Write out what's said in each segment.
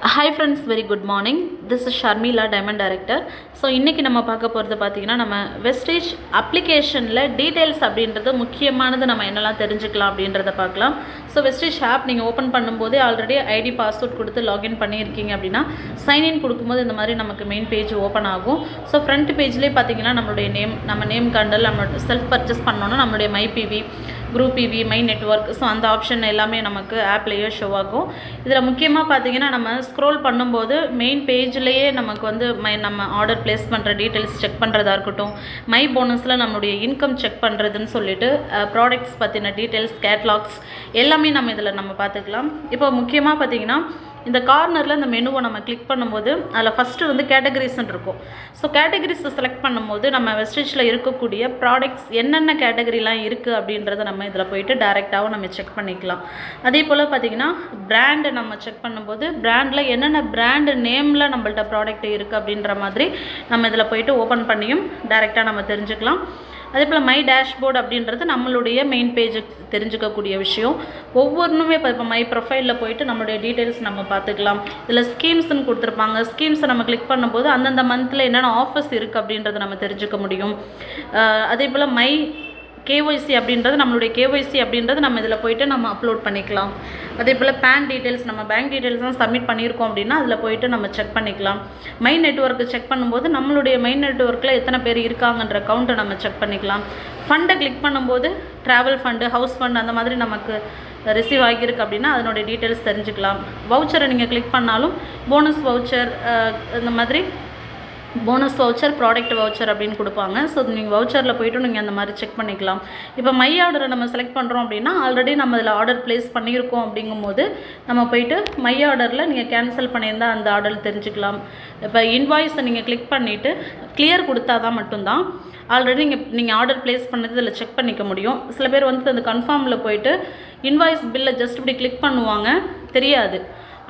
Hi friends, very good morning. This is Sharmila, Diamond Director. So இன்றைக்கி நம்ம பார்க்க போகிறது பார்த்திங்கன்னா நம்ம வெஸ்டேஜ் அப்ளிகேஷனில் டீட்டெயில்ஸ் அப்படின்றது முக்கியமானது நம்ம என்னெல்லாம் தெரிஞ்சுக்கலாம் அப்படின்றத பார்க்கலாம். ஸோ வெஸ்டேஜ் ஆப் நீங்கள் ஓப்பன் பண்ணும்போதே ஆல்ரெடி ஐடி பாஸ்வேர்ட் கொடுத்து லாகின் பண்ணியிருக்கீங்க அப்படின்னா சைன்இன் கொடுக்கும்போது இந்த மாதிரி நமக்கு மெயின் பேஜ் ஓப்பன் ஆகும். ஸோ ஃப்ரண்ட் பேஜ்லேயே பார்த்திங்கன்னா நம்மளுடைய நம்ம நேம் கண்டல் நம்ம செல்ஃப் பர்ச்சேஸ் பண்ணோன்னா நம்மளுடைய my BV, group BV, my network, so அந்த ஆப்ஷன் எல்லாமே நமக்கு ஆப்லேயே ஷோ ஆகும். இதில் முக்கியமாக பார்த்திங்கன்னா நம்ம ஸ்க்ரோல் பண்ணும்போது மெயின் பேஜ்லேயே நமக்கு வந்து நம்ம ஆர்டர் ப்ளேஸ் பண்ணுற டீட்டெயில்ஸ் செக் பண்ணுறதா இருக்கட்டும், மை போனஸில் நம்மளுடைய இன்கம் செக் பண்ணுறதுன்னு சொல்லிட்டு ப்ராடக்ட்ஸ் பற்றின டீட்டெயில்ஸ், கேட்லாக்ஸ் எல்லாமே நம்ம பார்த்துக்கலாம். இப்போ முக்கியமாக பார்த்திங்கன்னா இந்த கார்னரில் இந்த மெனுவை நம்ம கிளிக் பண்ணும்போது அதில் ஃபஸ்ட்டு வந்து கேட்டகரிஸ்ன்னு இருக்கும். ஸோ கேட்டகரிஸை செலக்ட் பண்ணும்போது நம்ம வெஸ்டேஜில் இருக்கக்கூடிய ப்ராடக்ட்ஸ் என்னென்ன கேட்டகரிலாம் இருக்குது அப்படின்றத நம்ம இதில் போயிட்டு டேரெக்டாகவும் நம்ம செக் பண்ணிக்கலாம். அதே போல் பார்த்திங்கன்னா பிராண்டு நம்ம செக் பண்ணும்போது பிராண்டில் என்னென்ன பிராண்டு நேமில் நம்மள்ட்ட ப்ராடக்ட் இருக்குது அப்படின்ற மாதிரி நம்ம இதில் போயிட்டு ஓப்பன் பண்ணியும் டேரெக்டாக நம்ம தெரிஞ்சுக்கலாம். அதே போல் மை டேஷ்போர்டு அப்படின்றது நம்மளுடைய மெயின் பேஜ் தெரிஞ்சுக்கக்கூடிய விஷயம். ஒவ்வொன்றுமே இப்போ மை ப்ரொஃபைலில் போயிட்டு நம்மளுடைய டீட்டெயில்ஸ் நம்ம பார்த்துக்கலாம். இதில் ஸ்கீம்ஸ்ன்னு கொடுத்துருப்பாங்க. ஸ்கீம்ஸை நம்ம கிளிக் பண்ணும்போது அந்தந்த மந்தில் என்னென்ன ஆஃபர்ஸ் இருக்குது அப்படின்றத நம்ம தெரிஞ்சுக்க முடியும். அதே போல் மை கேஒய்சி அப்படின்றது நம்மளுடைய கேஒய்சி அப்படின்றது நம்ம இதில் போய்ட்டு நம்ம அப்லோட் பண்ணிக்கலாம். அதே போல் பேன் டீட்டெயில்ஸ் நம்ம பேங்க் டீட்டெயில்ஸ்லாம் சப்மிட் பண்ணியிருக்கோம் அப்படின்னா அதில் போய்ட்டு நம்ம செக் பண்ணிக்கலாம். மை நெட்ஒர்க்கு செக் பண்ணும்போது நம்மளுடைய மை நெட்ஒர்க்கில் எத்தனை பேர் இருக்காங்கன்ற கவுண்ட்டை நம்ம செக் பண்ணிக்கலாம். ஃபண்டை கிளிக் பண்ணும்போது ட்ராவல் ஃபண்டு, ஹவுஸ் ஃபண்ட் அந்த மாதிரி நமக்கு ரிசீவ் ஆகியிருக்கு அப்படின்னா அதனுடைய டீட்டெயில்ஸ் தெரிஞ்சுக்கலாம். வவுச்சரை நீங்கள் கிளிக் பண்ணாலும் போனஸ் வவுச்சர், இந்த மாதிரி போனஸ் வவுச்சர், ப்ராடக்ட் வவுச்சர் அப்படின்னு கொடுப்பாங்க. ஸோ நீங்கள் வவுச்சரில் போய்ட்டு நீங்கள் அந்த மாதிரி செக் பண்ணிக்கலாம். இப்போ மை ஆர்டரை நம்ம செலக்ட் பண்ணுறோம் அப்படின்னா ஆல்ரெடி நம்ம இதில் ஆர்டர் ப்ளேஸ் பண்ணியிருக்கோம் அப்படிங்கும்போது நம்ம போய்ட்டு மை ஆர்டரில் நீங்கள் கேன்சல் பண்ணியிருந்தால் அந்த ஆர்டர் தெரிஞ்சுக்கலாம். இப்போ இன்வாய்ஸை நீங்கள் கிளிக் பண்ணிவிட்டு கிளியர் கொடுத்தா தான் மட்டும்தான் ஆல்ரெடி நீங்கள் ஆர்டர் ப்ளேஸ் பண்ணது இதில் செக் பண்ணிக்க முடியும். சில பேர் வந்து அந்த கன்ஃபார்மில் போய்ட்டு இன்வாய்ஸ் பில்லை ஜஸ்ட் இப்படி கிளிக் பண்ணுவாங்க, தெரியாது.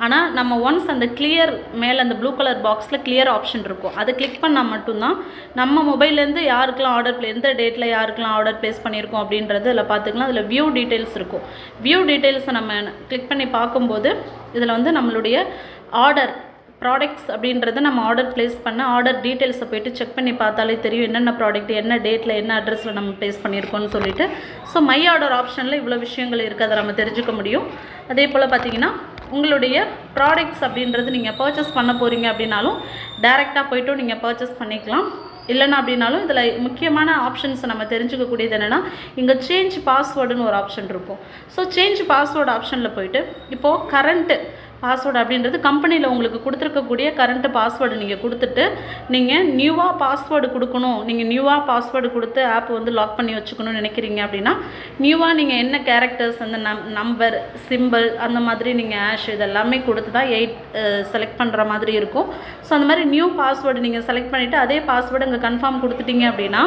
ஆனால் நம்ம ஒன்ஸ் அந்த கிளியர் மேலே அந்த ப்ளூ கலர் பாக்ஸில் கிளியர் ஆப்ஷன் இருக்கும், அதை கிளிக் பண்ணால் மட்டும்தான் நம்ம மொபைல்லேருந்து யாருக்கெல்லாம் எந்த டேட்டில் யாருக்கெல்லாம் ஆர்டர் ப்ளேஸ் பண்ணியிருக்கோம் அப்படின்றது இதில் பார்த்துக்கலாம். அதில் வியூ டீட்டெயில்ஸ் இருக்கும். வியூ டீட்டெயில்ஸை நம்ம கிளிக் பண்ணி பார்க்கும்போது இதில் வந்து நம்மளுடைய ஆர்டர் ப்ராடக்ட்ஸ் அப்படின்றத நம்ம ஆர்டர் ப்ளேஸ் பண்ண ஆர்டர் டீட்டெயில்ஸை போய்ட்டு செக் பண்ணி பார்த்தாலே தெரியும் என்னென்ன ப்ராடக்ட் என்ன டேட்டில் என்ன அட்ரஸில் நம்ம ப்ளேஸ் பண்ணியிருக்கோம்னு சொல்லிட்டு. ஸோ மை ஆர்டர் ஆப்ஷனில் இவ்வளோ விஷயங்கள் இருக்குது, அதை நம்ம தெரிஞ்சுக்க முடியும். அதே போல் பார்த்திங்கன்னா உங்களுடைய ப்ராடக்ட்ஸ் அப்படின்றது நீங்கள் பர்ச்சேஸ் பண்ண போகிறீங்க அப்படின்னாலும் டேரெக்டாக போய்ட்டும் நீங்கள் பர்ச்சேஸ் பண்ணிக்கலாம். இல்லைன்னா அப்படின்னாலும் இதில் முக்கியமான ஆப்ஷன்ஸை நம்ம தெரிஞ்சுக்கக்கூடியது என்னென்னா இங்கே சேஞ்ச் பாஸ்வேர்டுன்னு ஒரு ஆப்ஷன் இருக்கும். ஸோ சேஞ்ச் பாஸ்வேர்டு ஆப்ஷனில் போய்ட்டு இப்போது கரண்ட்டு பாஸ்வேர்டு அப்படின்றது கம்பெனியில் உங்களுக்கு கொடுத்துருக்கக்கூடிய கரண்ட்டு பாஸ்வேர்டு நீங்கள் கொடுத்துட்டு நீங்கள் நியூவாக பாஸ்வேர்டு கொடுக்கணும், நீங்கள் நியூவாக பாஸ்வேர்டு கொடுத்து ஆப் வந்து லாக் பண்ணி வச்சுக்கணும்னு நினைக்கிறீங்க அப்படின்னா நியூவாக நீங்கள் என்ன கேரக்டர்ஸ், அந்த நம்பர், சிம்பிள், அந்த மாதிரி நீங்கள் ஆஷ் இதெல்லாமே கொடுத்து தான் செலக்ட் பண்ணுற மாதிரி இருக்கும். ஸோ அந்த மாதிரி நியூ பாஸ்வேர்டு நீங்கள் செலக்ட் பண்ணிவிட்டு அதே பாஸ்வேர்டு இங்கே கன்ஃபார்ம் கொடுத்துட்டீங்க அப்படின்னா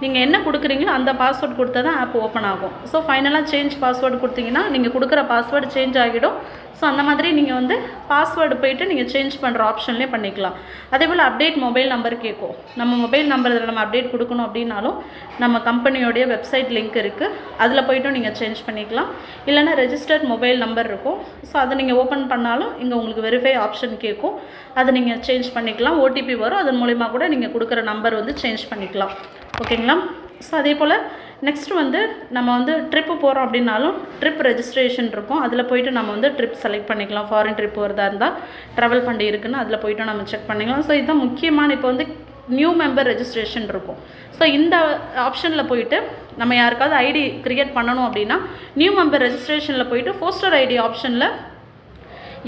நீங்கள் என்ன கொடுக்குறீங்களோ அந்த பாஸ்வேர்டு கொடுத்தா தான் ஆப் ஓப்பன் ஆகும். ஸோ ஃபைனலாக சேஞ்ச் பாஸ்வேர்டு கொடுத்தீங்கன்னா நீங்கள் கொடுக்குற பாஸ்வேர்டு சேஞ்ச் ஆகிடும். ஸோ அந்த மாதிரி நீங்கள் வந்து பாஸ்வேர்டு போய்ட்டு நீங்கள் சேஞ்ச் பண்ணுற ஆப்ஷன்லேயே பண்ணிக்கலாம். அதே போல் அப்டேட் மொபைல் நம்பர் கேட்கும். நம்ம மொபைல் நம்பர் இதில் நம்ம அப்டேட் கொடுக்கணும் அப்படின்னாலும் நம்ம கம்பெனியோடைய வெப்சைட் லிங்க் இருக்குது, அதில் போய்ட்டும் நீங்கள் சேஞ்ச் பண்ணிக்கலாம். இல்லைனா ரெஜிஸ்டர்ட் மொபைல் நம்பர் இருக்கும். ஸோ அதை நீங்கள் ஓப்பன் பண்ணாலும் இங்கே உங்களுக்கு வெரிஃபை ஆப்ஷன் கேட்கும், அதை நீங்கள் சேஞ்ச் பண்ணிக்கலாம். ஓடிபி வரும், அதன் மூலிமா கூட நீங்கள் கொடுக்குற நம்பர் வந்து சேஞ்ச் பண்ணிக்கலாம். ஓகேங்களா? ஸோ அதே போல் நெக்ஸ்ட்டு வந்து நம்ம வந்து ட்ரிப்பு போகிறோம் அப்படின்னாலும் ட்ரிப் ரெஜிஸ்ட்ரேஷன் இருக்கும், அதில் போய்ட்டு நம்ம வந்து ட்ரிப் செலக்ட் பண்ணிக்கலாம். ஃபாரின் ட்ரிப் வரதா இருந்தால் ட்ராவல் ஃபண்டு இருக்குன்னு அதில் போய்ட்டு நம்ம செக் பண்ணிக்கலாம். ஸோ இதுதான் முக்கியமான இப்போ வந்து நியூ மெம்பர் ரெஜிஸ்ட்ரேஷன் இருக்கும். ஸோ இந்த ஆப்ஷனில் போய்ட்டு நம்ம யாருக்காவது ஐடி க்ரியேட் பண்ணணும் அப்படின்னா நியூ மெம்பர் ரெஜிஸ்ட்ரேஷனில் போய்ட்டு போஸ்டர் ஐடி ஆப்ஷனில்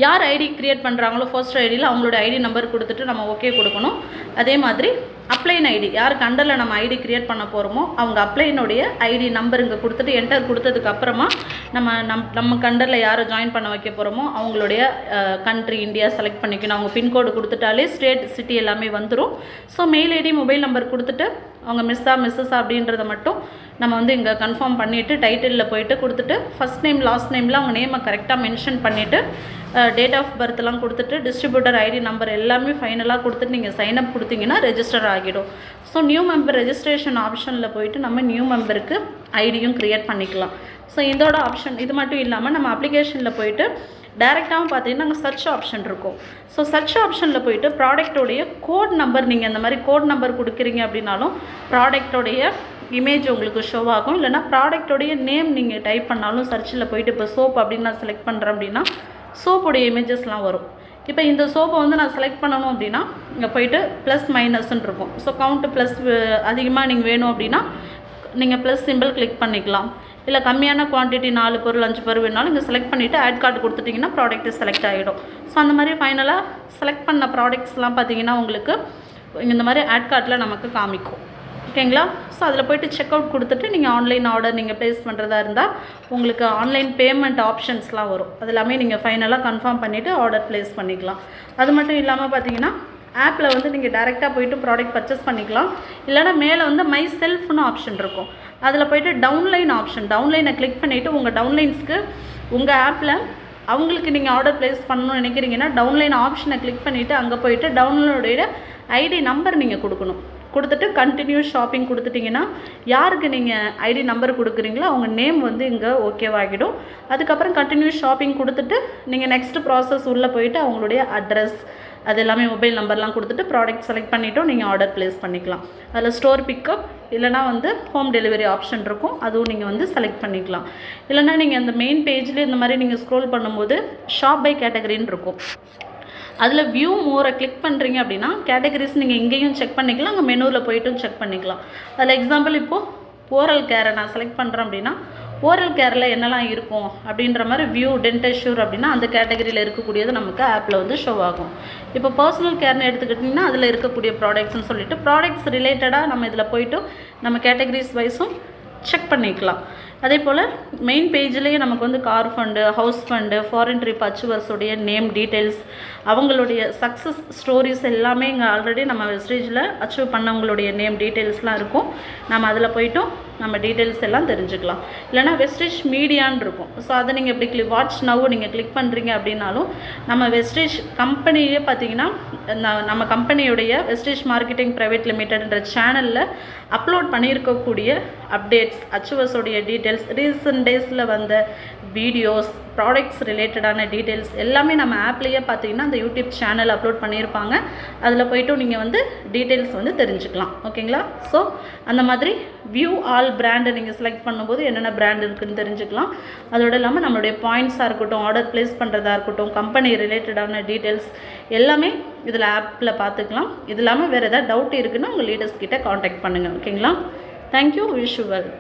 யார் ஐடி க்ரியேட் பண்ணுறாங்களோ ஃபர்ஸ்ட் ஐடியில் அவங்களோட ஐடி நம்பர் கொடுத்துட்டு நம்ம ஓகே கொடுக்கணும். அதே மாதிரி அப்ளைன் ஐடி யாருக்கு அண்டரில் நம்ம ஐடி க்ரியேட் பண்ண போகிறோமோ அவங்க அப்ளைனுடைய ஐடி நம்பர் இங்கே கொடுத்துட்டு என்டர் கொடுத்ததுக்கப்புறமா நம்ம அண்டரில் யாரை ஜாயின் பண்ண வைக்க போகிறோமோ அவங்களுடைய கண்ட்ரி இந்தியா செலக்ட் பண்ணிக்கணும். அவங்க பின்கோடு கொடுத்துட்டாலே ஸ்டேட், சிட்டி எல்லாமே வந்துடும். So mail ID, mobile number கொடுத்துட்டு அவங்க மிஸ்ஸஸா அப்படின்றத மட்டும் நம்ம வந்து இங்கே கன்ஃபார்ம் பண்ணிவிட்டு டைட்டிலில் போய்ட்டு கொடுத்துட்டு ஃபஸ்ட் நேம் லாஸ்ட் நேமில் அவங்க நேமை கரெக்டாக மென்ஷன் பண்ணிவிட்டு டேட் ஆஃப் பர்த்லாம் கொடுத்துட்டு டிஸ்ட்ரிபியூட்டர் ஐடி நம்பர் எல்லாமே ஃபைனலாக கொடுத்துட்டு நீங்கள் சைன்அப் கொடுத்தீங்கன்னா ரெஜிஸ்டர் ஆகிடும். ஸோ நியூ மெம்பர் ரெஜிஸ்ட்ரேஷன் ஆப்ஷனில் போய்ட்டு நம்ம நியூ மெம்பருக்கு ஐடியும் க்ரியேட் பண்ணிக்கலாம். ஸோ இதோட ஆப்ஷன் இது மட்டும் இல்லாமல் நம்ம அப்ளிகேஷனில் போய்ட்டு டேரெக்டாகவும் பார்த்தீங்கன்னா அங்கே சர்ச் ஆப்ஷன் இருக்கும். ஸோ சர்ச் ஆப்ஷனில் போயிட்டு ப்ராடக்டோடைய கோட் நம்பர் நீங்கள் இந்த மாதிரி கோட் நம்பர் கொடுக்குறீங்க அப்படின்னாலும் ப்ராடக்டோடைய இமேஜ் உங்களுக்கு ஷோ ஆகும். இல்லைனா ப்ராடக்டோடைய நேம் நீங்கள் டைப் பண்ணாலும் சர்ச்சில் போயிட்டு இப்போ சோப் அப்படின்னு நான் செலக்ட் பண்ணுறேன் அப்படின்னா சோப்புடைய இமேஜஸ்லாம் வரும். இப்போ இந்த சோப்பை வந்து நான் செலக்ட் பண்ணணும் அப்படின்னா இங்கே போயிட்டு ப்ளஸ் மைனஸ்ன்னு இருக்கும். ஸோ கவுண்ட்டு ப்ளஸ் அதிகமாக நீங்கள் வேணும் அப்படின்னா நீங்கள் ப்ளஸ் சிம்பிள் கிளிக் பண்ணிக்கலாம். இல்லை கம்மியான குவான்டிட்டி 4 பொருள் 5 பொருள் வேணாலும் இங்கே செலக்ட் பண்ணிவிட்டு ஆட் கார்டு கொடுத்துட்டிங்கன்னா ப்ராடக்ட்டு செலக்ட் ஆகிடும். ஸோ அந்த மாதிரி ஃபைனலாக செலக்ட் பண்ண ப்ராடக்ட்ஸ்லாம் பார்த்தீங்கன்னா உங்களுக்கு இந்த மாதிரி ஆட் கார்டில் நமக்கு காமிக்கும். ஓகேங்களா? ஸோ அதில் போய்ட்டு செக் அவுட் கொடுத்துட்டு நீங்கள் ஆன்லைன் ஆர்டர் நீங்கள் ப்ளேஸ் பண்ணுறதா இருந்தால் உங்களுக்கு ஆன்லைன் பேமெண்ட் ஆப்ஷன்ஸ்லாம் வரும். அது எல்லாமே நீங்கள் ஃபைனலாக கன்ஃபார்ம் பண்ணிவிட்டு ஆர்டர் ப்ளேஸ் பண்ணிக்கலாம். அது மட்டும் இல்லாமல் பார்த்தீங்கன்னா ஆப்பில் வந்து நீங்கள் டேரெக்டாக போய்ட்டு ப்ராடக்ட் பர்ச்சேஸ் பண்ணிக்கலாம். இல்லைனா மேலே வந்து மை செல்ஃப்னு ஆப்ஷன் இருக்கும். அதில் போய்ட்டு டவுன்லைன் ஆப்ஷன் டவுன்லைனை கிளிக் பண்ணிவிட்டு உங்கள் டவுன்லைன்ஸ்க்கு உங்கள் ஆப்பில் அவங்களுக்கு நீங்கள் ஆர்டர் ப்ளேஸ் பண்ணணும்னு நினைக்கிறீங்கன்னா டவுன்லைன் ஆப்ஷனை கிளிக் பண்ணிவிட்டு அங்கே போய்ட்டு டவுன்லோடைய ஐடி நம்பர் நீங்கள் கொடுக்கணும். கொடுத்துட்டு கண்டினியூ ஷாப்பிங் கொடுத்துட்டிங்கன்னா யாருக்கு நீங்கள் ஐடி நம்பர் கொடுக்குறீங்களோ அவங்க நேம் வந்து இங்கே ஓகேவாகிடும். அதுக்கப்புறம் கண்டினியூ ஷாப்பிங் கொடுத்துட்டு நீங்கள் நெக்ஸ்ட் ப்ராசஸ் உள்ளே போயிட்டு அவங்களுடைய அட்ரஸ் அது எல்லாமே மொபைல் நம்பர்லாம் கொடுத்துட்டு ப்ராடக்ட் செலக்ட் பண்ணிவிட்டோம் நீங்கள் ஆர்டர் ப்ளேஸ் பண்ணிக்கலாம். அதில் ஸ்டோர் பிக்கப் இல்லைனா வந்து ஹோம் டெலிவரி ஆப்ஷன் இருக்கும். அதுவும் நீங்கள் வந்து செலக்ட் பண்ணிக்கலாம். இல்லைனா நீங்கள் அந்த மெயின் பேஜ்லேயே இந்த மாதிரி நீங்கள் ஸ்க்ரோல் பண்ணும்போது ஷாப் பை கேட்டகரின்னு இருக்கும். அதில் வியூ மோரை கிளிக் பண்ணுறீங்க அப்படின்னா கேட்டகரிஸ் நீங்கள் இங்கேயும் செக் பண்ணிக்கலாம், அங்கே மெனுவில் போய்ட்டும் செக் பண்ணிக்கலாம். அதில் எக்ஸாம்பிள் இப்போது ஓரல் கேரை நான் செலக்ட் பண்ணுறேன் அப்படின்னா ஓரல் கேரில் என்னெல்லாம் இருக்கும் அப்படின்ற மாதிரி வியூ டென்டல் அப்படின்னா அந்த கேட்டகரியில் இருக்கக்கூடியது நமக்கு ஆப்பில் வந்து ஷோ ஆகும். இப்போ பர்சனல் கேர்னு எடுத்துக்கிட்டிங்கன்னா அதில் இருக்கக்கூடிய ப்ராடக்ட்ஸ்னு சொல்லிவிட்டு ப்ராடக்ட்ஸ் ரிலேட்டடாக நம்ம இதில் போய்ட்டு நம்ம கேட்டகரிஸ் வைஸும் செக் பண்ணிக்கலாம். அதே போல் மெயின் பேஜ்லேயே நமக்கு வந்து car fund, house fund, foreign trip அச்சீவர்ஸுடைய நேம் டீட்டெயில்ஸ், அவங்களுடைய சக்ஸஸ் ஸ்டோரிஸ் எல்லாமே இங்கே ஆல்ரெடி நம்ம வெஸ்டேஜில் அச்சீவ் பண்ணவங்களுடைய நேம் டீட்டெயில்ஸ்லாம் இருக்கும். நம்ம அதில் போய்ட்டும் நம்ம டீட்டெயில்ஸ் எல்லாம் தெரிஞ்சுக்கலாம். இல்லைனா வெஸ்டேஜ் மீடியான்னு இருக்கும். ஸோ அதை நீங்கள் எப்படி வாட்ச் நவ் நீங்கள் கிளிக் பண்ணுறீங்க அப்படின்னாலும் நம்ம வெஸ்டேஜ் கம்பெனியே பார்த்தீங்கன்னா நம்ம கம்பெனியுடைய வெஸ்டேஜ் மார்க்கெட்டிங் ப்ரைவேட் லிமிடெட்ன்ற சேனலில் அப்லோட் பண்ணியிருக்கக்கூடிய அப்டேட்ஸ், அச்சீவர்ஸோடைய டீட்டெயில்ஸ், ரீசன்ட் டேஸில் வந்த வீடியோஸ், ப்ராடக்ட்ஸ் ரிலேட்டடான டீட்டெயில்ஸ் எல்லாமே நம்ம ஆப்லேயே பார்த்தீங்கன்னா அந்த யூடியூப் சேனல் அப்லோட் பண்ணியிருப்பாங்க. அதில் போய்ட்டும் நீங்கள் வந்து டீட்டெயில்ஸ் வந்து தெரிஞ்சுக்கலாம். ஓகேங்களா? ஸோ அந்த மாதிரி வியூ ஆல் பிராண்டை நீங்கள் செலக்ட் பண்ணும்போது என்னென்ன பிராண்ட் இருக்குதுன்னு தெரிஞ்சுக்கலாம். அதோடு இல்லாமல் நம்மளுடைய பாயிண்ட்ஸாக இருக்கட்டும், ஆர்டர் ப்ளேஸ் பண்ணுறதா இருக்கட்டும், கம்பெனி ரிலேட்டடான டீட்டெயில்ஸ் எல்லாமே இதில் ஆப்பில் பார்த்துக்கலாம். இது இல்லாமல் வேறு எதாவது டவுட் இருக்குன்னா உங்கள் லீடர்ஸ் கிட்ட காண்டாக்ட் பண்ணுங்கள். ஓகேங்களா? தேங்க்யூ. Wish you well.